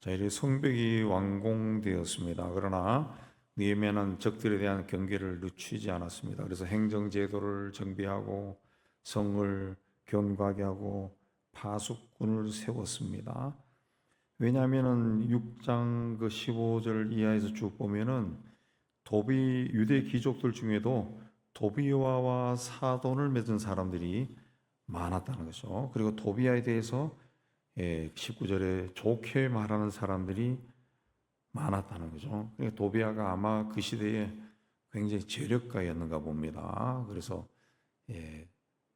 자, 이제 성벽이 완공되었습니다. 그러나 느헤미야는 적들에 대한 경계를 늦추지 않았습니다. 그래서 행정제도를 정비하고 성을 견고하게 하고 파수꾼을 세웠습니다. 왜냐하면은 6장 그 15절 이하에서 쭉 보면은 유대 귀족들 중에도 도비아와 사돈을 맺은 사람들이 많았다는 거죠. 그리고 도비아에 대해서 19절에 좋게 말하는 사람들이 많았다는 거죠. 그러니까 도비아가 아마 그 시대에 굉장히 재력가였는가 봅니다. 그래서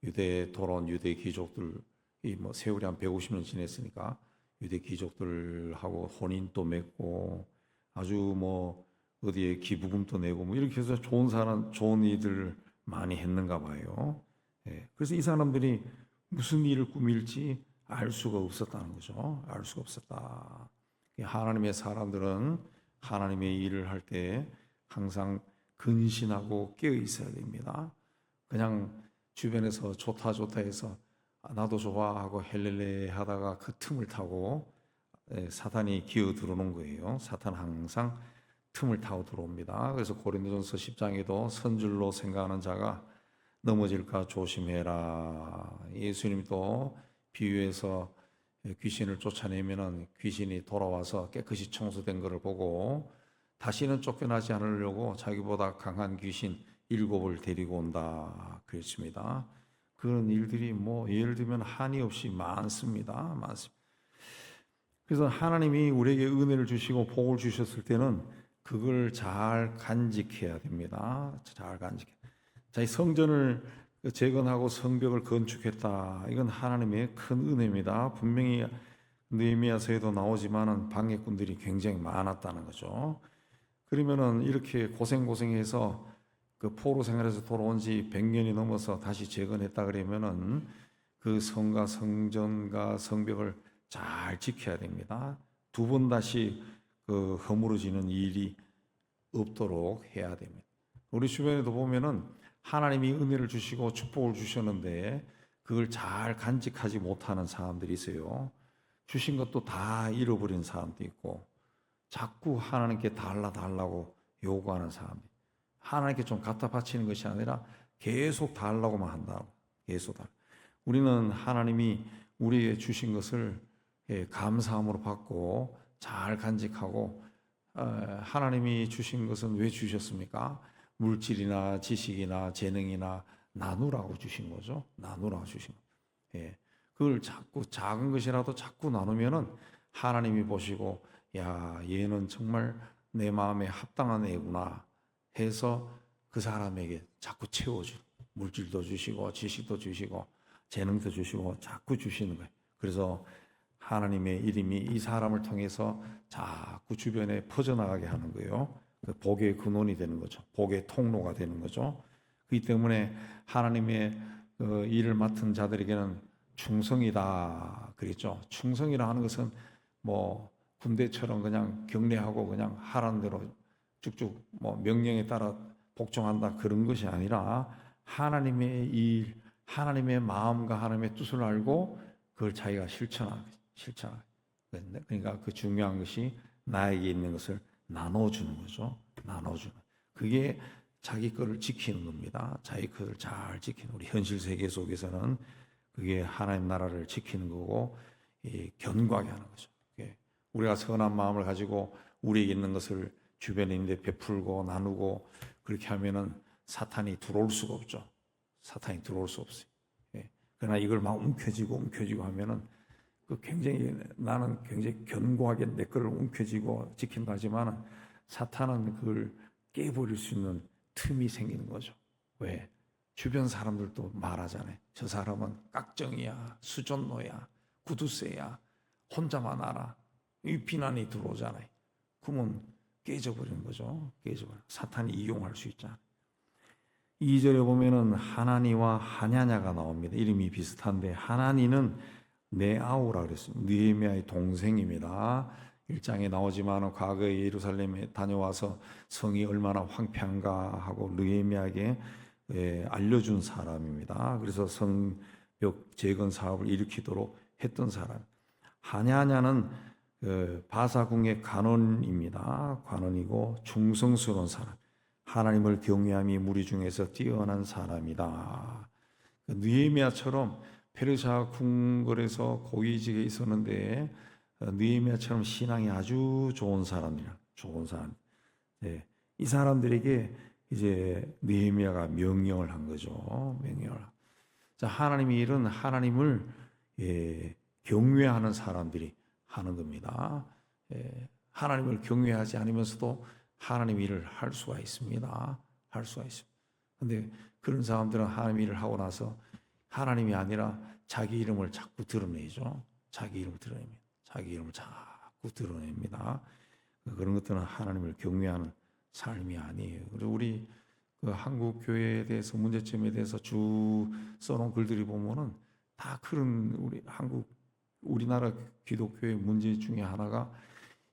유대에 돌아온 유대 귀족들이 뭐 세월이 한 150년 지냈으니까 유대 귀족들하고 혼인도 맺고 아주 뭐 어디에 기부금도 내고 뭐 이렇게 해서 좋은 일들을 많이 했는가 봐요. 그래서 이 사람들이 무슨 일을 꾸밀지 알 수가 없었다는 거죠. 알 수가 없었다. 하나님의 사람들은 하나님의 일을 할 때 항상 근신하고 깨어 있어야 됩니다. 그냥 주변에서 좋다 해서 나도 좋아 하고 헬렐레 하다가 그 틈을 타고 사탄이 기어 들어오는 거예요. 사탄 항상 틈을 타고 들어옵니다. 그래서 고린도전서 10장에도 선줄로 생각하는 자가 넘어질까 조심해라. 예수님도 비유해서 귀신을 쫓아내면은 귀신이 돌아와서 깨끗이 청소된 것을 보고 다시는 쫓겨나지 않으려고 자기보다 강한 귀신 7을 데리고 온다 그랬습니다. 그런 일들이 뭐 예를 들면 한이 없이 많습니다. 그래서 하나님이 우리에게 은혜를 주시고 복을 주셨을 때는 그걸 잘 간직해야 됩니다. 잘 간직해. 자, 이 성전을 재건하고 성벽을 건축했다. 이건 하나님의 큰 은혜입니다. 분명히 느헤미야서에도 나오지만은 방해꾼들이 굉장히 많았다는 거죠. 그러면은 이렇게 고생해서 그 포로 생활에서 돌아온 지 100년이 넘어서 다시 재건했다 그러면은 그 성과 성전과 성벽을 잘 지켜야 됩니다. 두 번 다시 그 허물어지는 일이 없도록 해야 됩니다. 우리 주변에도 보면은 하나님이 은혜를 주시고 축복을 주셨는데 그걸 잘 간직하지 못하는 사람들이 있어요. 주신 것도 다 잃어버린 사람도 있고 자꾸 하나님께 달라고 요구하는 사람들. 하나님께 좀 갖다 바치는 것이 아니라 계속 달라고만 한다고. 계속 달. 우리는 하나님이 우리에게 주신 것을 감사함으로 받고 잘 간직하고 하나님이 주신 것은 왜 주셨습니까? 물질이나 지식이나 재능이나 나누라고 주신 거죠. 나누라고 주신 거. 그걸 자꾸 작은 것이라도 자꾸 나누면은 하나님이 보시고 야, 얘는 정말 내 마음에 합당한 애구나 해서 그 사람에게 자꾸 채워줘. 물질도 주시고 지식도 주시고 재능도 주시고 자꾸 주시는 거예요. 그래서 하나님의 이름이 이 사람을 통해서 자꾸 주변에 퍼져나가게 하는 거예요. 그 복의 근원이 되는 거죠. 복의 통로가 되는 거죠. 그렇기 때문에 하나님의 그 일을 맡은 자들에게는 충성이다 그랬죠. 충성이라 하는 것은 뭐 군대처럼 그냥 경례하고 그냥 하라는 대로 쭉쭉 뭐 명령에 따라 복종한다 그런 것이 아니라 하나님의 일, 하나님의 마음과 하나님의 뜻을 알고 그걸 자기가 실천하는 거죠. 그러니까 그 중요한 것이 나에게 있는 것을 나눠주는 거죠. 나눠주는. 그게 자기 거를 지키는 겁니다. 자기 거를 잘 지키는. 우리 현실 세계 속에서는 그게 하나님 나라를 지키는 거고 견고하게 하는 거죠. 우리가 선한 마음을 가지고 우리에게 있는 것을 주변에 있는데 베풀고 나누고 그렇게 하면은 사탄이 들어올 수가 없죠. 사탄이 들어올 수 없어요. 그러나 이걸 막 움켜쥐고 하면은 나는 굉장히 견고하게 내 거를 움켜쥐고 지킨다 하지만 사탄은 그걸 깨버릴 수 있는 틈이 생기는 거죠. 왜? 주변 사람들도 말하잖아요. 저 사람은 깍정이야, 수존노야, 구두쇠야, 혼자만 알아. 이 비난이 들어오잖아요. 그러면 깨져버리는 거죠. 사탄이 이용할 수 있잖아요. 2절에 보면은 하나니와 하냐냐가 나옵니다. 이름이 비슷한데 하나니는 네아우라 그랬습니다. 느헤미야의 동생입니다. 1장에 나오지만 과거에 예루살렘에 다녀와서 성이 얼마나 황폐한가 하고 느헤미야에게 알려준 사람입니다. 그래서 성벽 재건 사업을 일으키도록 했던 사람. 하냐냐는 바사궁의 관원입니다. 관원이고 충성스러운 사람, 하나님을 경외함이 무리 중에서 뛰어난 사람이다. 느헤미야처럼 페르시아 궁궐에서 고위직에 있었는데 느헤미야처럼 신앙이 아주 좋은 사람이야. 좋은 사람. 네. 이 사람들에게 이제 느헤미야가 명령을 한 거죠. 명령을. 자, 하나님의 일은 하나님을 경외하는 사람들이 하는 겁니다. 하나님을 경외하지 않으면서도 하나님의 일을 할 수가 있습니다. 할 수가 있습니다. 근데 그런 사람들은 하나님의 일을 하고 나서 하나님이 아니라 자기 이름을 자꾸 드러내죠. 자기 이름을 드러냅니다. 자기 이름을 자꾸 드러냅니다. 그런 것들은 하나님을 경외하는 삶이 아니에요. 그리고 우리 그 한국 교회에 대해서 문제점에 대해서 쭉 써놓은 글들이 보면은 다 그런 우리나라 기독교의 문제 중에 하나가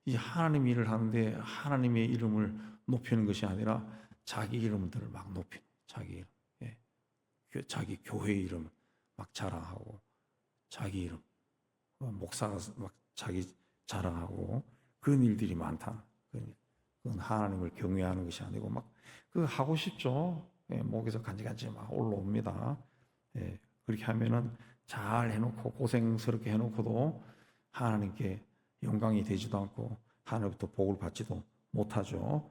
이 하나님 일을 하는데 하나님의 이름을 높이는 것이 아니라 자기 이름들을 막 높이는 자기 이름, 자기 교회 이름 막 자랑하고 자기 이름 목사가 막 자기 자랑하고 그런 일들이 많다. 그건 하나님을 경외하는 것이 아니고 막 그 하고 싶죠. 목에서 간지간지 막 올라옵니다. 그렇게 하면은 잘 해놓고 고생스럽게 해놓고도 하나님께 영광이 되지도 않고 하나님부터 복을 받지도 못하죠.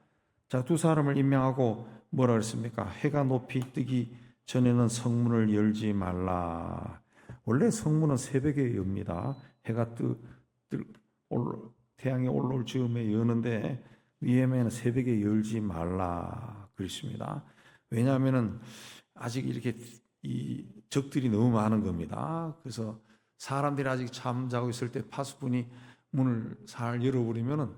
자, 두 사람을 임명하고 뭐라 그랬습니까? 해가 높이 뜨기 전에는 성문을 열지 말라. 원래 성문은 새벽에 엽니다. 해가 태양이 올라올 즈음에 여는데 느헤미야는 새벽에 열지 말라 그랬습니다. 왜냐하면은 아직 이렇게 이 적들이 너무 많은 겁니다. 그래서 사람들이 아직 잠자고 있을 때 파수꾼이 문을 잘 열어버리면은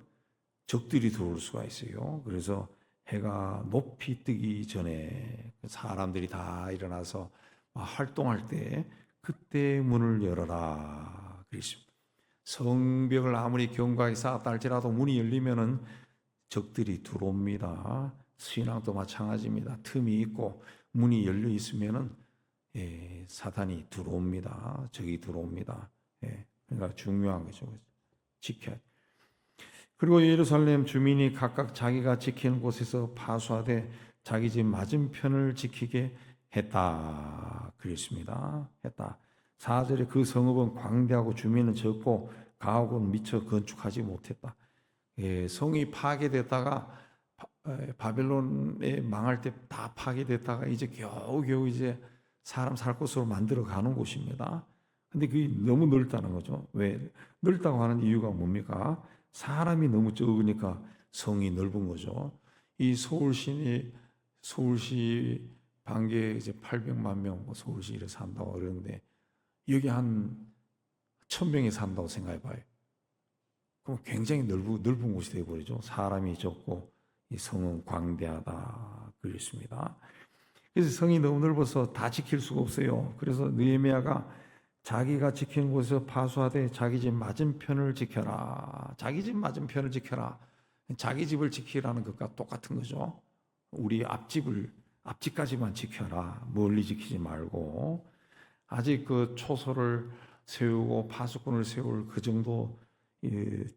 적들이 들어올 수가 있어요. 그래서 해가 높이 뜨기 전에 사람들이 다 일어나서 활동할 때 그때 문을 열어라 그랬습니다. 성벽을 아무리 견고하게 쌓았다 할지라도 문이 열리면은 적들이 들어옵니다. 신앙도 마찬가지입니다. 틈이 있고 문이 열려 있으면은 사탄이 들어옵니다. 적이 들어옵니다. 그러니까 중요한 거죠. 지켜야 돼. 그리고 예루살렘 주민이 각각 자기가 지키는 곳에서 파수하되 자기 집 맞은편을 지키게 했다. 그랬습니다. 했다. 4절에 그 성읍은 광대하고 주민은 적고 가옥은 미처 건축하지 못했다. 성이 파괴됐다가 바벨론에 망할 때 다 파괴됐다가 이제 겨우겨우 이제 사람 살 곳으로 만들어 가는 곳입니다. 근데 그게 너무 넓다는 거죠. 왜 넓다고 하는 이유가 뭡니까? 사람이 너무 적으니까 성이 넓은 거죠. 이 서울시 반개에 이제 800만 명 서울시 이래 산다고 그러는데 여기 한 1000명이 산다고 생각해 봐요. 그럼 굉장히 넓은 곳이 되어버리죠. 사람이 적고 이 성은 광대하다 그랬습니다. 그래서 성이 너무 넓어서 다 지킬 수가 없어요. 그래서 느헤미야가 자기가 지키는 곳에서 파수하되 자기 집 맞은편을 지켜라. 자기 집 맞은편을 지켜라. 자기 집을 지키라는 것과 똑같은 거죠. 우리 앞집까지만 지켜라. 멀리 지키지 말고. 아직 그 초소를 세우고 파수꾼을 세울 그 정도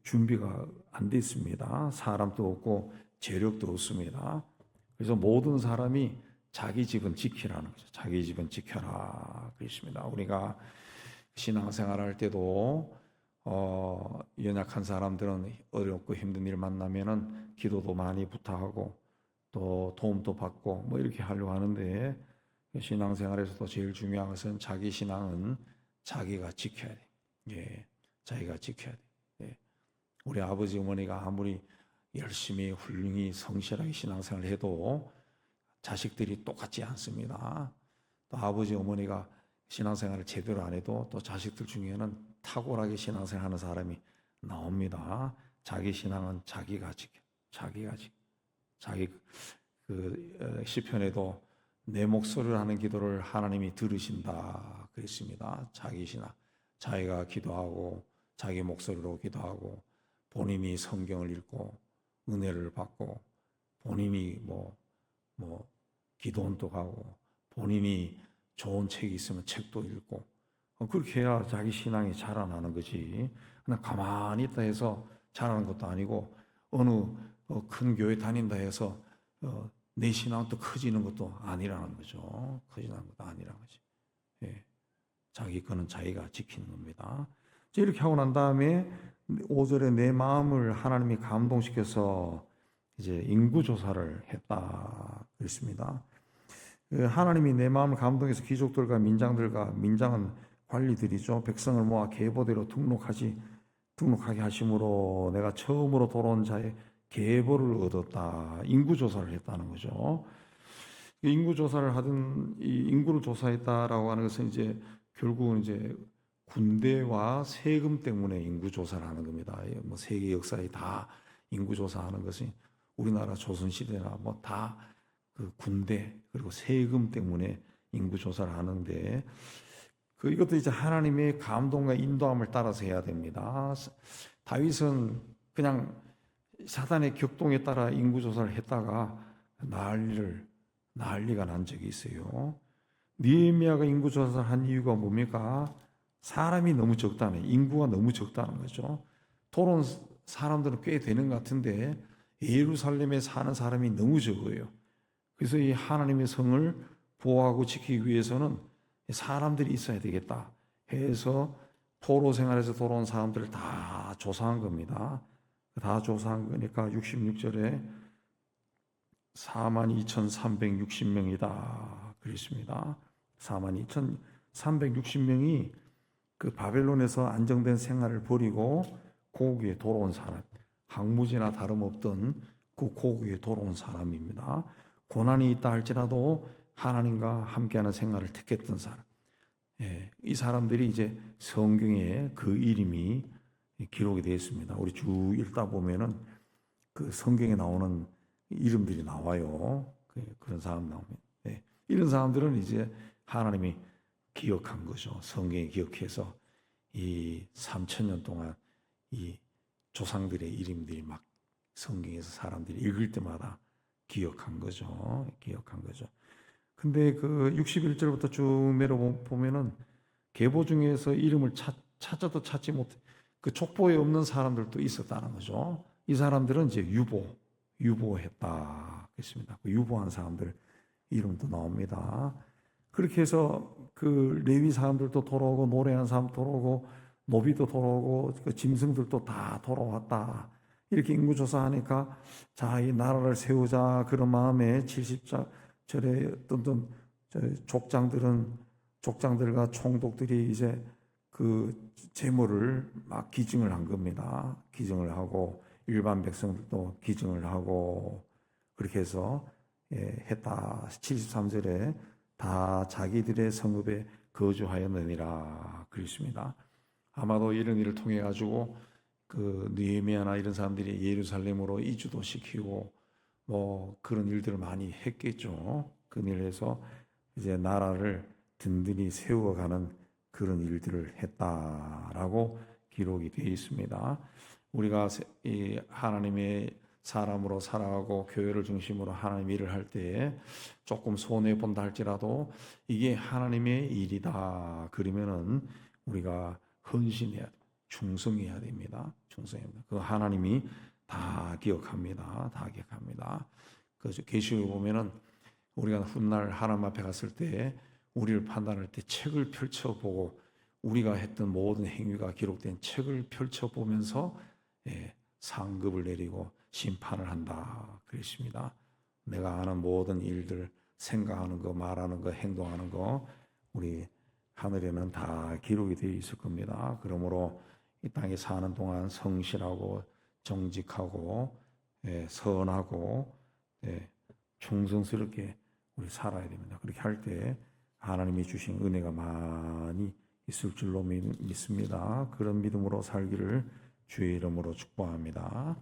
준비가 안 돼 있습니다. 사람도 없고 재력도 없습니다. 그래서 모든 사람이 자기 집은 지키라는 거죠. 자기 집은 지켜라 그랬습니다. 우리가 신앙생활 할 때도 연약한 사람들은 어렵고 힘든 일 만나면은 기도도 많이 부탁하고 또 도움도 받고 뭐 이렇게 하려고 하는데 신앙생활에서도 제일 중요한 것은 자기 신앙은 자기가 지켜야 돼. 자기가 지켜야 돼. 우리 아버지 어머니가 아무리 열심히 훌륭히 성실하게 신앙생활을 해도 자식들이 똑같지 않습니다. 또 아버지 어머니가 신앙생활을 제대로 안 해도 또 자식들 중에는 탁월하게 신앙생활하는 사람이 나옵니다. 자기 신앙은 자기가 지켜. 자기 시편에도 내 목소리를 하는 기도를 하나님이 들으신다 그랬습니다. 자기 신앙, 자기가 기도하고 자기 목소리로 기도하고 본인이 성경을 읽고 은혜를 받고 본인이 뭐 기도원도 가고 본인이 좋은 책이 있으면 책도 읽고 그렇게 해야 자기 신앙이 자라나는 거지. 그냥 가만히 있다 해서 자라는 것도 아니고 어느 큰 교회 다닌다 해서 내 신앙도 커지는 것도 아니라는 거죠. 커지는 것도 아니라는 거지. 예. 자기 거는 자기가 지키는 겁니다. 이렇게 하고 난 다음에 5절에 내 마음을 하나님이 감동시켜서 이제 인구 조사를 했다 그랬습니다. 하나님이 내 마음을 감동해서 귀족들과 민장은 관리들이죠. 백성을 모아 계보대로 등록하게 하심으로 내가 처음으로 돌아온 자의 계보를 얻었다. 인구 조사를 했다는 거죠. 인구 조사를 하든 이 인구를 조사했다라고 하는 것은 이제 결국은 이제 군대와 세금 때문에 인구 조사를 하는 겁니다. 뭐 세계 역사에 다 인구 조사하는 것이 우리나라 조선 시대나 뭐 다 그 군대 그리고 세금 때문에 인구 조사를 하는데 이것도 이제 하나님의 감동과 인도함을 따라서 해야 됩니다. 다윗은 그냥 사단의 격동에 따라 인구 조사를 했다가 난리가 난 적이 있어요. 느헤미야가 인구 조사를 한 이유가 뭡니까? 사람이 너무 적다는, 인구가 너무 적다는 거죠. 토론 사람들은 꽤 되는 것 같은데 예루살렘에 사는 사람이 너무 적어요. 그래서 이 하나님의 성을 보호하고 지키기 위해서는 사람들이 있어야 되겠다 해서 포로 생활에서 돌아온 사람들을 다 조사한 겁니다. 다 조사한 거니까 66절에 42,360명이다 그랬습니다. 42,360명이 그 바벨론에서 안정된 생활을 버리고 고국에 돌아온 사람, 항무지나 다름없던 그 고국에 돌아온 사람입니다. 고난이 있다 할지라도 하나님과 함께하는 생활을 택했던 사람. 이 사람들이 이제 성경에 그 이름이 기록이 되어 있습니다. 우리 쭉 읽다 보면은 그 성경에 나오는 이름들이 나와요. 그런 사람 나오면. 이런 사람들은 이제 하나님이 기억한 거죠. 성경에 기억해서 이 3,000년 동안 이 조상들의 이름들이 막 성경에서 사람들이 읽을 때마다 기억한 거죠. 근데 그 61절부터 쭉 내려보면은 계보 중에서 이름을 찾아도 찾지 못해 그 족보에 없는 사람들도 있었다는 거죠. 이 사람들은 이제 유보했다 그랬습니다. 그 유보한 사람들 이름도 나옵니다. 그렇게 해서 그 레위 사람들도 돌아오고 노래한 사람 돌아오고 노비도 돌아오고 그 짐승들도 다 돌아왔다. 이렇게 인구조사하니까 자, 이 나라를 세우자 그런 마음에 70절에 어떤 족장들과 총독들이 이제 그 제물을 막 기증을 한 겁니다. 기증을 하고 일반 백성들도 기증을 하고 그렇게 해서 했다. 73절에 다 자기들의 성읍에 거주하였느니라 그랬습니다. 아마도 이런 일을 통해 가지고 그 느헤미야나 이런 사람들이 예루살렘으로 이주도 시키고 뭐 그런 일들을 많이 했겠죠. 그 일을 해서 이제 나라를 든든히 세워가는 그런 일들을 했다라고 기록이 되어 있습니다. 우리가 이 하나님의 사람으로 살아가고 교회를 중심으로 하나님 일을 할 때 조금 손해 본다 할지라도 이게 하나님의 일이다 그러면은 우리가 헌신해야 돼. 충성해야 됩니다. 그 하나님이 다 기억합니다. 그래서 계시록에 보면은 우리가 훗날 하나님 앞에 갔을 때 우리를 판단할 때 책을 펼쳐보고 우리가 했던 모든 행위가 기록된 책을 펼쳐보면서 상급을 내리고 심판을 한다 그랬습니다. 내가 하는 모든 일들, 생각하는 거, 말하는 거, 행동하는 거 우리 하늘에는 다 기록이 되어 있을 겁니다. 그러므로 이 땅에 사는 동안 성실하고 정직하고 선하고 충성스럽게 우리 살아야 됩니다. 그렇게 할 때 하나님이 주신 은혜가 많이 있을 줄로 믿습니다. 그런 믿음으로 살기를 주의 이름으로 축복합니다.